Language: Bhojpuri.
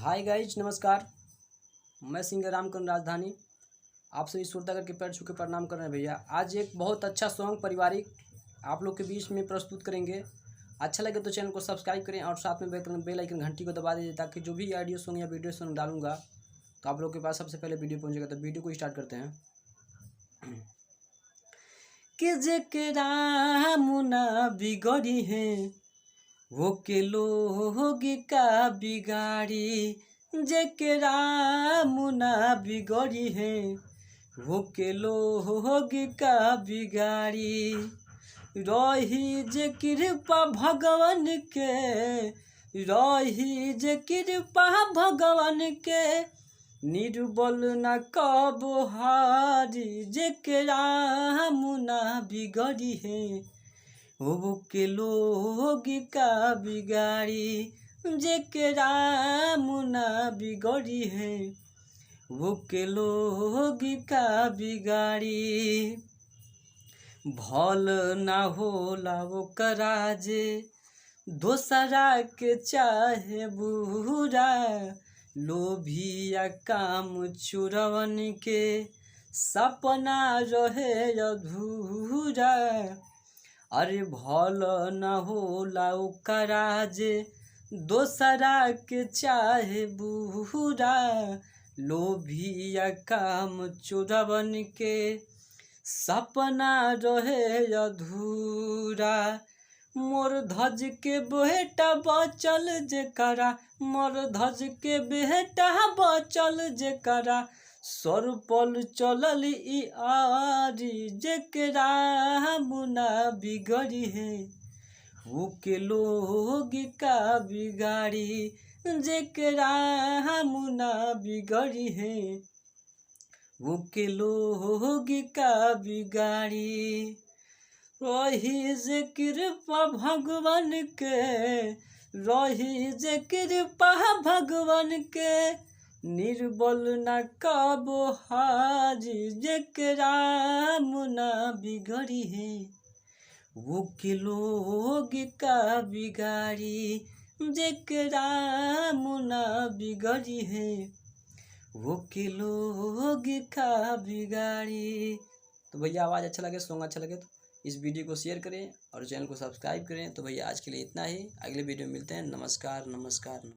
हाय गाइज, नमस्कार। मैं सिंगर रामकरण राजधानी आप सभी श्रोतागण के पैर छू के प्रणाम कर रहे हैं। भैया आज एक बहुत अच्छा सॉन्ग पारिवारिक आप लोग के बीच में प्रस्तुत करेंगे। अच्छा लगे तो चैनल को सब्सक्राइब करें और साथ में बेल आइकन घंटी को दबा दीजिए, ताकि जो भी ऑडियो सॉन्ग या वीडियो सॉन्ग डालूंगा तो आप लोग के पास सबसे पहले वीडियो पहुंचेगा। तो वीडियो को स्टार्ट करते हैं। कि जेकरा मुना बिगड़ी है वो के लोग का बिगाड़ी, जेकरा मुना बिगड़ी है वो के लोग का बिगाड़ी। रही जे कृपा भगवान के, रही जे कृपा भगवान के, निर्बल न कबो हारी। जेकरा मुना बिगड़ी है वो के लोग का बिगाड़ी, जेकरा मुना बिगड़ी है वो के लोग का बिगाड़ी। भल ना होला वो कराजे दोसरा के चाहे बुरा, लोभिया काम चुरवन के सपना रहे अधूरा। अरे भल न होला ओकरा जे दोसरा के चाहे बुरा, लोभिया काम चोरवन के सपना रहे अधूरा। मोर धज के बेटा बचल जेकरा, मोर धज के बेटा बचल जेकरा, सर पल चलल ई आरी। जेकरा मुना बिगड़ी है वो के लोग का बिगाड़ी, जेकरा मुना बिगड़ी है वो के लोग का बिगाड़ी। रही जे कृपा भगवान के, रही जे कृपा भगवान के, निर्बल न कबो हारी। जेकरा मुना बिगड़ी है वो के लोग का बिगाड़ी, जेकरा मुना बिगड़ी है वो के लोग का बिगाड़ी। तो भैया आवाज़ अच्छा लगे, सॉन्ग अच्छा लगे तो इस वीडियो को शेयर करें और चैनल को सब्सक्राइब करें। तो भैया आज के लिए इतना ही, अगले वीडियो में मिलते हैं। नमस्कार नमस्कार।